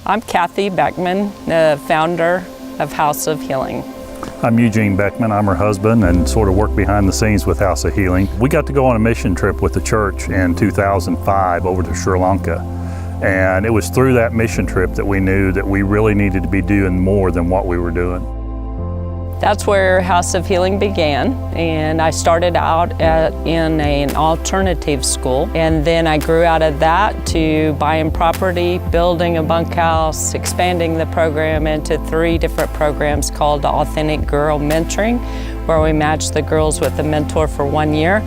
I'm Kathy Beckman, the founder of House of Healing. I'm Eugene Beckman. I'm her husband and sort of work behind the scenes with House of Healing. We got to go on a mission trip with the church in 2005 over to Sri Lanka. And it was through that mission trip that we knew that we really needed to be doing more than what we were doing. That's where House of Healing began, and I started out in an alternative school, and then I grew out of that to buying property, building a bunkhouse, expanding the program into 3 different programs called Authentic Girl Mentoring, where we match the girls with a mentor for 1 year.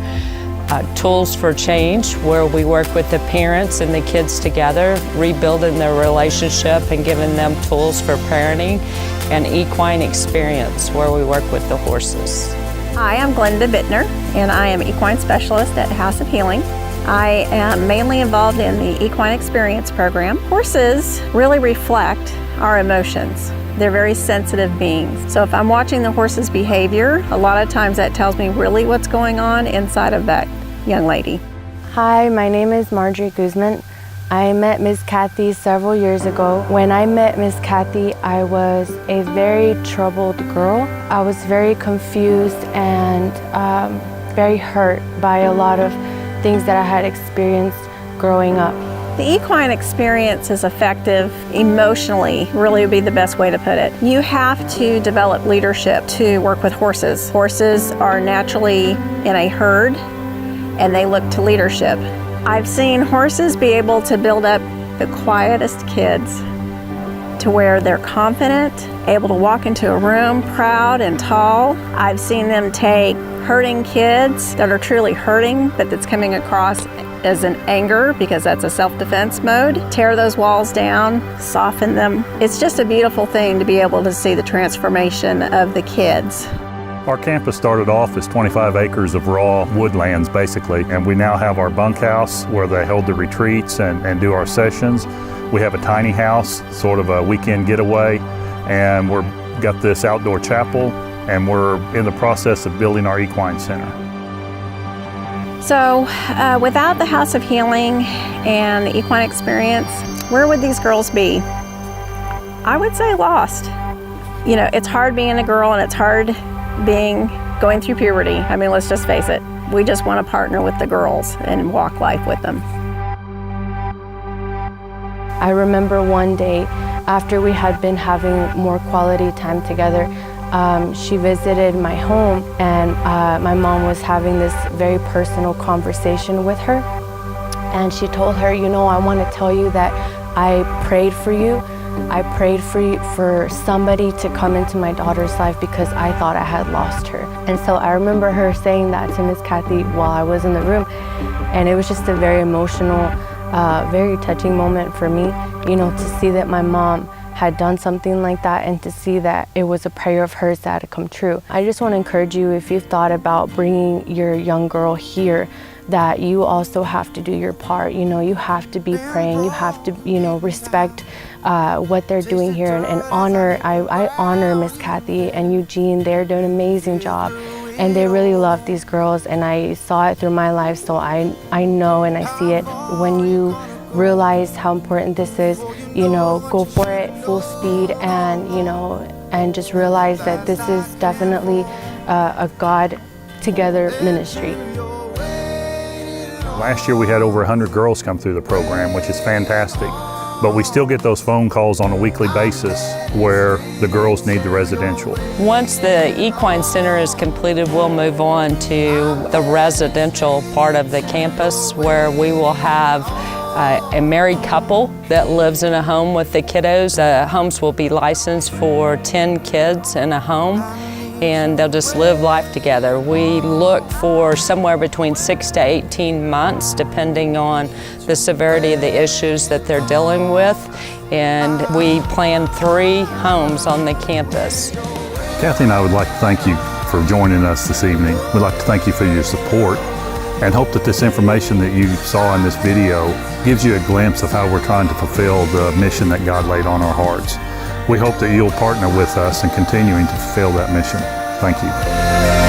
Tools for Change, where we work with the parents and the kids together, rebuilding their relationship and giving them tools for parenting, and Equine Experience, where we work with the horses. Hi, I'm Glenda Bittner, and I am Equine Specialist at House of Healing. I am mainly involved in the Equine Experience program. Horses really reflect our emotions. They're very sensitive beings. So if I'm watching the horse's behavior, a lot of times that tells me really what's going on inside of that young lady. Hi, my name is Marjorie Guzman. I met Miss Kathy several years ago. When I met Miss Kathy, I was a very troubled girl. I was very confused and very hurt by a lot of things that I had experienced growing up. The equine experience is effective emotionally, really would be the best way to put it. You have to develop leadership to work with horses. Horses are naturally in a herd and they look to leadership. I've seen horses be able to build up the quietest kids to where they're confident, able to walk into a room proud and tall. I've seen them take hurting kids that are truly hurting, but that's coming across as an anger because that's a self-defense mode, tear those walls down, soften them. It's just a beautiful thing to be able to see the transformation of the kids. Our campus started off as 25 acres of raw woodlands, basically, and we now have our bunkhouse where they hold the retreats and do our sessions. We have a tiny house, sort of a weekend getaway, and we've got this outdoor chapel, and we're in the process of building our equine center. So without the House of Healing and the Equine Experience, where would these girls be? I would say lost. You know, it's hard being a girl and it's hard going through puberty. I mean, let's just face it. We just want to partner with the girls and walk life with them. I remember one day after we had been having more quality time together, she visited my home and my mom was having this very personal conversation with her. And she told her, you know, I want to tell you that I prayed for you. I prayed for somebody to come into my daughter's life because I thought I had lost her. And so I remember her saying that to Miss Kathy while I was in the room. And it was just a very emotional, very touching moment for me, you know, to see that my mom had done something like that and to see that it was a prayer of hers that had come true. I just want to encourage you, if you've thought about bringing your young girl here, that you also have to do your part. You know, you have to be praying, you have to, you know, respect what they're doing here and honor. I honor Miss Kathy and Eugene. They're doing an amazing job and they really love these girls, and I saw it through my life, so I know and I see it. When you realize how important this is, you know, go for it full speed and, you know, and just realize that this is definitely a God together ministry. Last year we had over 100 girls come through the program, which is fantastic. But we still get those phone calls on a weekly basis where the girls need the residential. Once the Equine Center is completed, we'll move on to the residential part of the campus where we will have a married couple that lives in a home with the kiddos. The homes will be licensed for 10 kids in a home, and they'll just live life together. We look for somewhere between 6 to 18 months, depending on the severity of the issues that they're dealing with, and we plan 3 homes on the campus. Kathy and I would like to thank you for joining us this evening. We'd like to thank you for your support and hope that this information that you saw in this video gives you a glimpse of how we're trying to fulfill the mission that God laid on our hearts. We hope that you'll partner with us in continuing to fulfill that mission. Thank you.